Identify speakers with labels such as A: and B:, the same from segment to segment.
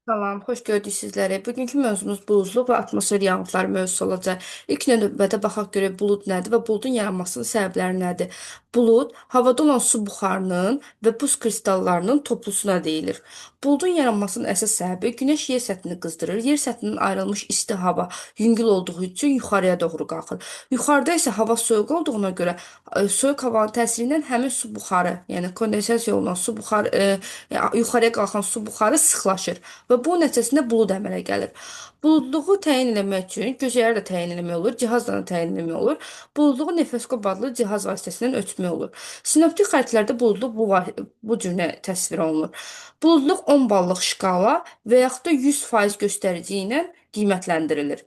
A: Salam, xoş gördük sizləri. Bugünkü mövzumuz buludluq və atmosfer yağıntıları mövzusu olacaq. İlk növbədə baxaq görək bulud nədir və buludun yaranmasının səbəbləri nədir? Bulud havada olan su buxarının və buz kristallarının toplusuna deyilir. Buludun yaranmasının əsas səbəbi günəş yer səthini qızdırır. Yer səthindən ayrılmış isti hava yüngül olduğu üçün yuxarıya doğru qalxır. Yuxarıda isə hava soyuq olduğuna görə soyuq havanın təsiri ilə həmin su buxarı, yəni kondensasiya olunan su buxarı, yuxarıya qalxan su buxarı sıxlaşır. Və bu nəticəsində bulud əmələ gəlir. Buludluğu təyin etmək üçün göcələri də təyin etmək olur, cihazla da təyin etmək olur. Buludluğu nefroskop adlı cihaz vasitəsilə ölçmək olur. Sinoptik xəritələrdə buludluq bu cür təsvir olunur. Buludluq 10 ballıq şkala və yaxud da 100% göstərici ilə qiymətləndirilir.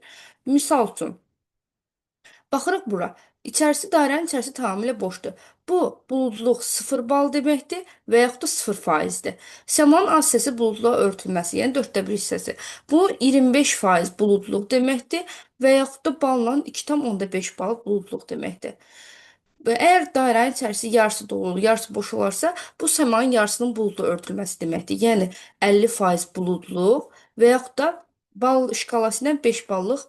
A: Misal üçün, baxırıq bura. Dairənin içərisi tamamilə boşdur. Bu, buludluq 0 bal deməkdir və yaxud da 0%dir. Səmanın az hissəsi buludluğa örtülməsi, yəni 1/4 hissəsi. Bu 25% buludluq deməkdir və yaxud da balla 2,5 bal buludluq deməkdir. Və əgər dairənin içərisi yarısı dolu, yarısı boş olarsa, bu səmanın yarısının buludla örtülməsi deməkdir. Yəni 50% buludluq və yaxud da bal şkalası ilə 5 ballıq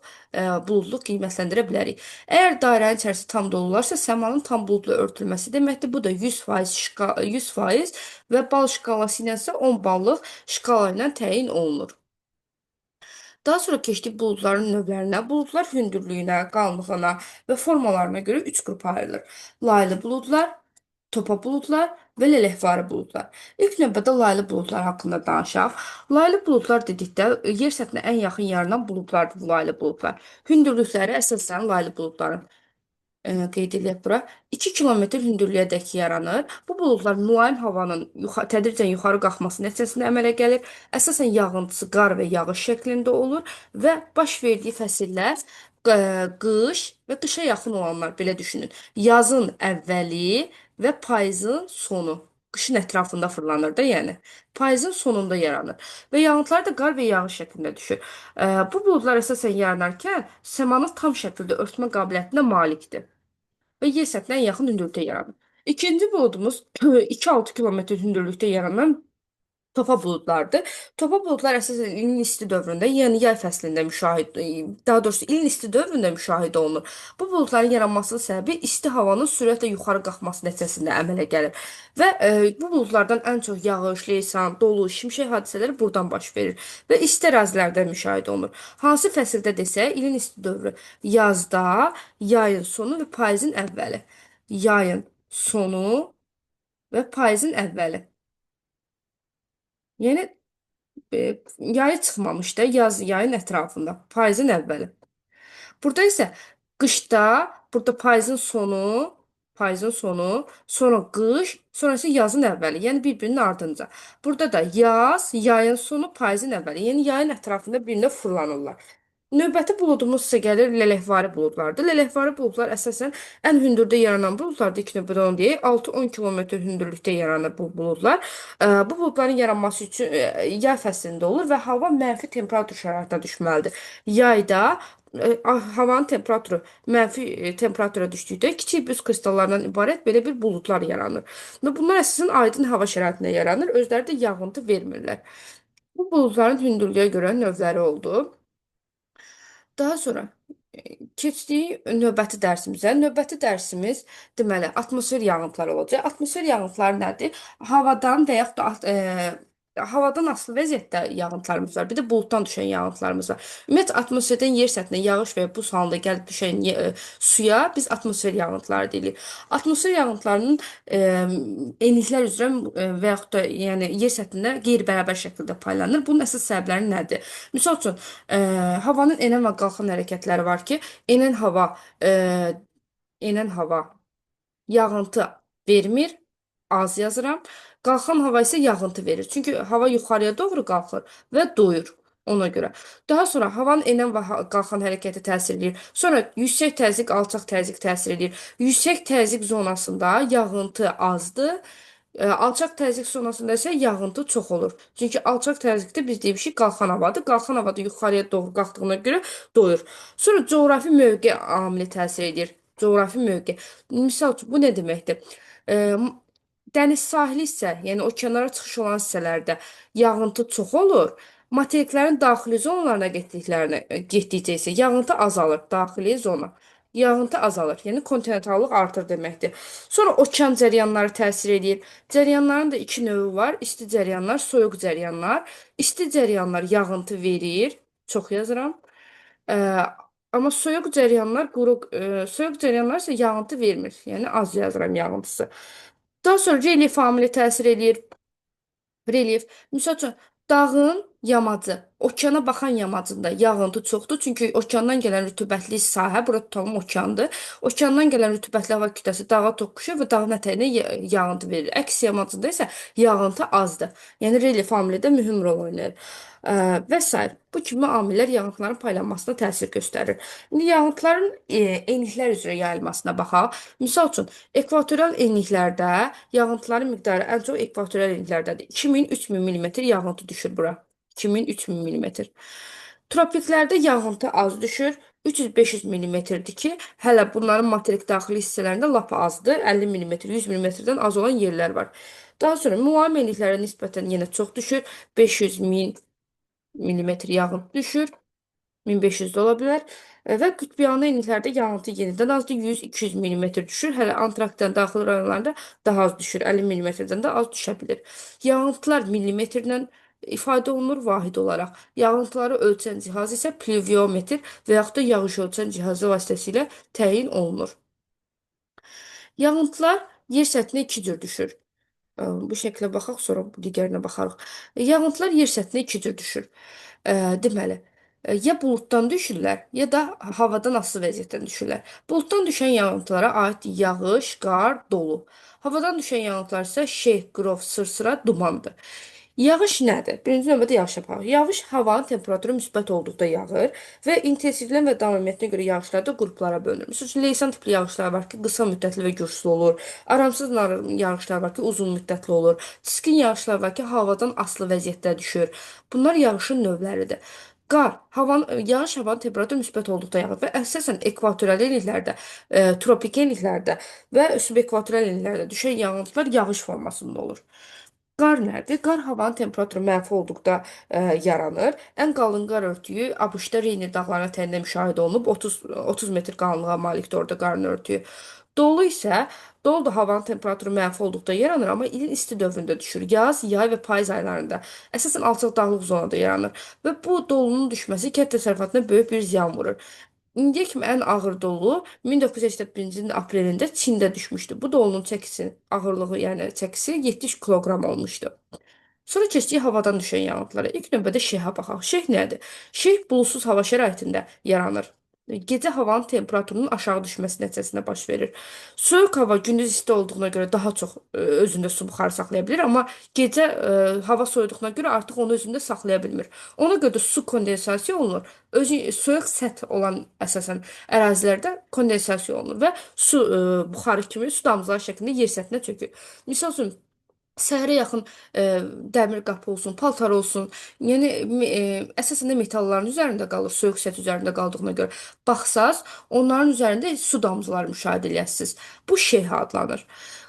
A: buludluq qiymətləndirə bilərik. Əgər dairənin içərisi tam dolu olarsa, səmanın tam buludla örtülməsi deməkdir. Bu da 100% və bal şkalası ilə isə 10 ballıq şkala ilə təyin olunur. Daha sonra keçdik buludların növlərinə. Buludlar hündürlüyünə, qalınlığına və formalarına görə 3 qrupa ayrılır. Laylı buludlar, topa buludlar və lələkvari buludlar. İlk növbədə laylı buludlar haqqında danışaq. Laylı buludlar dedikdə yer səthinə ən yaxın yaranan buludlardır bu laylı buludlar. Hündürlükləri əsasən laylı buludların qeyd edək bura. 2 kilometr hündürlüyədək yaranır. Bu buludlar mülayim havanın tədricən yuxarı qalxması nəticəsində əmələ gəlir. Əsasən yağıntısı qar və yağış şəklində olur və baş verdiyi fəsillər qış və qışa yaxın olanlar belə düşünün. Yazın əvvəli və payızın sonu. Qışın ətrafında fırlanır da, yəni. Payızın sonunda yaranır. Və yağıntılar da qar və yağış şəklində düşür. Bu buludlar əsasən yaranarkən səmanı tam şəkildə örtmə qabiliyyətinə malikdir və yer səthinə ən yaxın hündürlükdə yaranır. İkinci buludumuz 2-6 kilometr hündürlükdə yaranan topa buludlardır. Topa buludlar əsasən ilin isti dövründə, yəni yay fəslində daha doğrusu ilin isti dövründə müşahidə olunur. Bu buludların yaranmasının səbəbi isti havanın sürətlə yuxarı qalxması nəticəsində əmələ gəlir. Və bu buludlardan ən çox yağış, leysan, dolu, şimşək hadisələri buradan baş verir və isti ərazilərdə müşahidə olunur. Hansı fəsildə desək, ilin isti dövrü yazda, yayın sonu və payızın əvvəli. Yayın sonu və payızın əvvəli. Yəni yayı çıxmamış da yayın ətrafında, payızın əvvəli. Burada isə qışda, burada payızın sonu, sonra qış, sonra isə yazın əvvəli, yəni bir-birinin ardınca. Burada da yayın sonu, payızın əvvəli, yəni yayın ətrafında birində fırlanırlar. Növbəti buludumuz isə gəlir lələkvari buludlardır. Lələkvari buludlar əsasən ən hündürdə yaranan buludlardır. İlk növbədə onu deyək. 6-10 kilometr hündürlükdə yaranır bu buludlar. Bu buludların yaranması üçün yay fəslində olur və hava mənfi temperatur şəraitində düşməlidir. Yayda havanın temperaturu mənfi temperatura düşdükdə kiçik buz kristallarından ibarət belə bir buludlar yaranır. Və bunlar əsasən aydın hava şəraitində yaranır. Özləri də yağıntı vermirlər. Bu buludların hündürlüyə görə növləri oldu. Daha sonra keçdik növbəti dərsimizə. Növbəti dərsimiz deməli atmosfer yağıntıları olacaq. Atmosfer yağıntıları nədir? Havadan və yaxud da havadan asılı vəziyyətdə yağıntılarımız var. Bir də buluddan düşən yağıntılarımız var. Ümumiyyətlə atmosferdən yer səthinə yağış və ya buz halında gəlib düşən suya biz atmosfer yağıntıları deyirik. Atmosfer yağıntılarının enliklər üzrə və yaxud da yəni yer səthində qeyri-bərabər şəkildə paylanır. Bunun əsas səbəbləri nədir? Misal üçün, havanın enən və qalxan hərəkətləri var ki, enən hava, e, enən hava yağıntı vermir, az yazıram. Qalxan hava isə yağıntı verir. Çünki hava yuxarıya doğru qalxır və doyur. Ona görə. Daha sonra havanın enən və qalxan hərəkəti təsir edir. Sonra yüksək təzyiq, alçaq təzyiq təsir edir. Yüksək təzyiq zonasında yağıntı azdır. Alçaq təzyiq zonasında isə yağıntı çox olur. Çünki alçaq təzyiqdə biz demişik qalxan havadır. Qalxan havada yuxarıya doğru qalxdığına görə doyur. Sonra coğrafi mövqe amili təsir edir. Coğrafi mövqe. Misal üçün, bu nə deməkdir? E, Dəniz sahili isə, yəni o kənara çıxış olan hissələrdə yağıntı çox olur. Materiklərin daxili zonalarına getdikcə isə yağıntı azalır. Daxili zona. Yağıntı azalır. Yəni kontinentallıq artır deməkdir. Sonra okean cəryanları təsir edir. Cəryanların da iki növü var. İsti cəryanlar, soyuq cəryanlar. İsti cəryanlar yağıntı verir. Çox yazıram. Ee, Amma soyuq cəryanlar isə yağıntı vermir. Yəni az yazıram yağıntısı. Daha sonra relyef amili təsir eləyir. Relyef. Misal üçün, dağın yamacı, okeana baxan yamacında yağıntı çoxdur. Çünki okeandan gələn rütubətli sahə, bura tutalım okeandır. Okeandan gələn rütubətli hava kütləsi dağa toqquşur və dağın ətəyinə yağıntı verir. Əks yamacında isə yağıntı azdır. Yəni relyef amili də mühüm rol oynayır. Və s. Bu kimi amillər yağıntıların paylanmasına təsir göstərir. İndi yağıntıların enliklər üzrə yayılmasına baxaq. Misal üçün, ekvatorial enliklərdə yağıntıların miqdarı ən çox ekvatorial enliklərdədir. 2000-3000 mm yağıntı düşür bura. 2000-3000 mm. Tropiklərdə yağıntı az düşür. 300-500 mm-dir ki, hələ bunların materik daxili hissələrində lap azdır. 50 mm, 100 mm-dən az olan yerlər var. Daha sonra mülayim enliklərə nisbətən yenə çox düşür. 500 min millimetr yağıntı düşür. 1500 də ola bilər. Və qütbyanı enliklərdə yağıntı yenidən azdır. 100-200 mm düşür. Hələ Antarktiddən daxil rayonlarında daha az düşür. 50 mm-dən də az düşə bilir. Yağıntılar millimetrlə ifadə olunur vahid olaraq. Yağıntıları ölçən cihaz isə pluviometr və yaxud da yağış ölçən cihazı vasitəsilə təyin olunur. Yağıntılar yer səthinə iki cür düşür. Bu şəklə baxaq, sonra digərinə baxarıq. Yağıntılar yer səthinə iki cür düşür. Deməli, ya buluddan düşürlər, ya da havadan asılı vəziyyətdən düşürlər. Buluddan düşən yağıntılara aid yağış, qar, dolu. Havadan düşən yağıntılar isə şeh, qrov, sırsıra, dumandır. Yağış nədir? Birinci növbədə yağışa baxaq. Yağış havanın temperaturu müsbət olduqda yağır və intensivliyin və davamiyyətinə görə yağışlar da qruplara bölünür. Məsəl üçün, leysan tipli yağışlar var ki, qısa müddətli və güclü olur. Aramsız yağışlar var ki, uzun müddətli olur. Çiskin yağışlar var ki, havadan asılı vəziyyətdə düşür. Bunlar yağışın növləridir. Yağış havanın temperaturu müsbət olduqda yağır və əsasən ekvatorial enliklərdə, tropik enliklərdə və subekvatorial enliklərdə düşən yağıntılar yağış formasında olur. Qar nədir? Qar havanın temperaturu mənfi olduqda yaranır. Ən qalın qar örtüyü ABŞ-da Reyni dağlarına ətəyində müşahidə olunub. 30 metr qalınlığa malikdir orada qarın örtüyü. Dolu isə dolu da havanın temperaturu mənfi olduqda yaranır, amma ilin isti dövründə düşür. Yaz, yay və payız aylarında. Əsasən alçaq dağlıq zonada yaranır və bu dolunun düşməsi kənd təsərrüfatına böyük bir ziyan vurur. İndiyə kimi ən ağır dolu 1981-ci ilin aprelində Çində düşmüşdü. Bu dolunun çəkisi, ağırlığı, yəni çəkisi 70 kiloqram olmuşdu. Sonra keçdik havadan düşən yağıntılara. İlk növbədə şehə baxaq. Şeh nədir? Şeh buludsuz hava şəraitində yaranır. Gecə havanın temperaturunun aşağı düşməsi nəticəsində baş verir. Soyuq hava gündüz isti olduğuna görə daha çox özündə su buxarı saxlaya bilir, amma gecə hava soyuduğuna görə artıq onu özündə saxlaya bilmir. Ona görə də su kondensasiya olunur. Özü soyuq səth olan əsasən ərazilərdə kondensasiya olunur və su buxarı kimi su damcıları şəklində yer səthinə çökür. Misal üçün səhərə yaxın dəmir qapı olsun, paltar olsun. Yəni əsasən də metalların üzərində qalır, soyuq səth üzərində qaldığına görə. Baxsaz, onların üzərində su damcıları müşahidə edəsiniz. Bu şeh adlanır.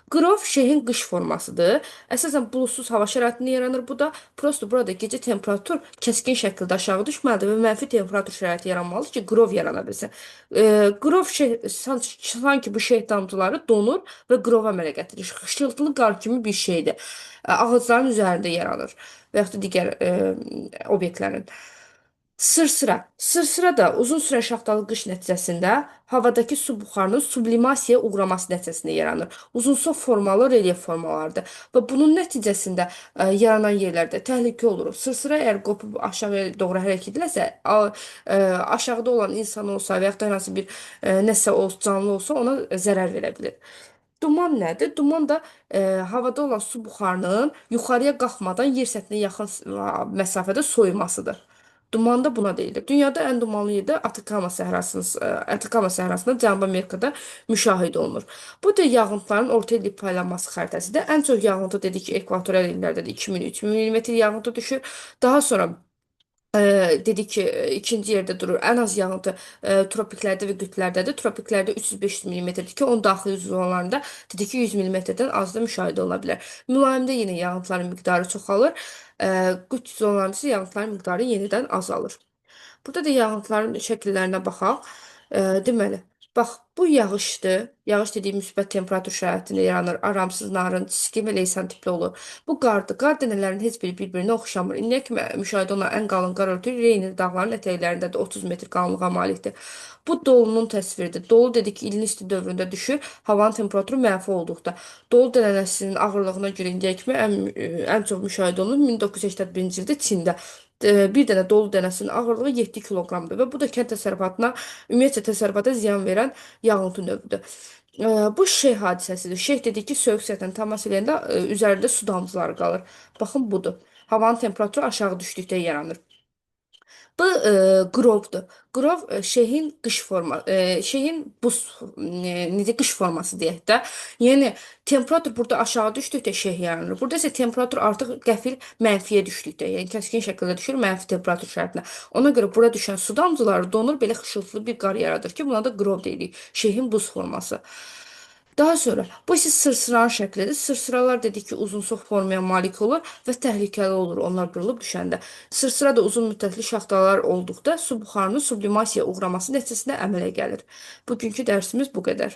A: Qrov şehin qış formasıdır. Əsasən buludsuz hava şəraitində yaranır. Bu da prosto burada gecə temperatur kəskin şəkildə aşağı düşməlidir və mənfi temperatur şəraiti yaranmalıdır ki, qrov yarana bilsin. Qrov sanki bu şeh damcıları donur və qrova əmələ gətirir. Xışıltılı qar kimi bir şeydir. Ağacların üzərində yaranır və yaxud da digər obyektlərin. Sırsıra. Sırsıra da uzun sürən şaxtalı qış nəticəsində havadakı su buxarının sublimasiyaya uğraması nəticəsində yaranır. Uzunsov formalı relyef formalardır və bunun nəticəsində yaranan yerlərdə təhlükə olur. Sırsıra əgər qopub aşağıya doğru hərəkət edilərsə, aşağıda olan insan olsa və yaxud da hər hansı bir nəsə olsa, canlı olsa ona zərər verə bilir. Duman nədir? Duman da havada olan su buxarının yuxarıya qalxmadan yer səthinə yaxın məsafədə soyumasıdır. Duman da buna deyilir. Dünyada ən dumanlı yer də Atakama səhrasında Cənubi Amerikada müşahidə olunur. Bu da yağıntıların orta illik paylanması xəritəsidir. Ən çox yağıntı dedik ki, ekvatorial illərdə də 2000-3000 mm yağıntı düşür. Daha sonra Dedi ki, ikinci yerdə durur. Ən az yağıntı tropiklərdə və qütblərdədir. Tropiklərdə 300-500 millimetrdir ki, onun daxili zonlarında dedi ki, 100 millimetrdən az da müşahidə ola bilər. Mülayimdə yenə yağıntıların miqdarı çoxalır. Qütb zonlarında isə yağıntıların miqdarı yenidən azalır. Burada da yağıntıların şəkillərinə baxaq. Deməli, bax bu yağışdır. Yağış dediyi müsbət temperatur şəraitində yaranır. Aramsız narıncı, skim və leysan tipli olur. Bu qardır. Qar dənələrinin heç biri bir-birinə oxşamır. İndiyə kimi müşahidə olunan ən qalın qar örtüyü Reyni dağlarının ətəklərindədir. 30 metr qalınlığa malikdir. Bu dolunun təsviridir. Dolu dedik ki, ilin isti dövründə düşür. Havanın temperaturu mənfi olduqda. Dolu dənəsinin ağırlığına görə indiyə kimi ən çox müşahidə olunur 1981-ci ildə Çində. Bir dənə dolu dənəsinin ağırlığı 7 kiloqramdır və bu da kənd təsərrüfatına, ümumiyyətlə təsərrüfata ziyan verən yağıntı növüdür. Bu şeh hadisəsidir. Şeh dedik ki, soyuq səthlə təmas edəndə üzərində su damcıları qalır. Baxın budur. Havanın temperaturu aşağı düşdükdə yaranır. Bu qrovdur. Qrov şeyhin qış forma, şeyhin buz necə qış forması deyək də. Yəni temperatur burada aşağı düşdükdə şey yaranır. Burada isə temperatur artıq qəfil mənfiyə düşdükdə, yəni kəskin şəkildə düşür mənfi temperatur şərtinə. Ona görə bura düşən su damcıları donur, belə xışıltılı bir qar yaradır ki, buna da qrov deyirik. Şeyhin buz forması. Daha sonra bu isə sırsıranın şəklidir. Sırsıralar dedik ki, uzunsov formaya malik olur və təhlükəli olur onlar qırılıb düşəndə. Sırsıra da uzun müddətli şaxtalar olduqda su buxarının sublimasiya uğraması nəticəsində əmələ gəlir. Bugünkü dərsimiz bu qədər.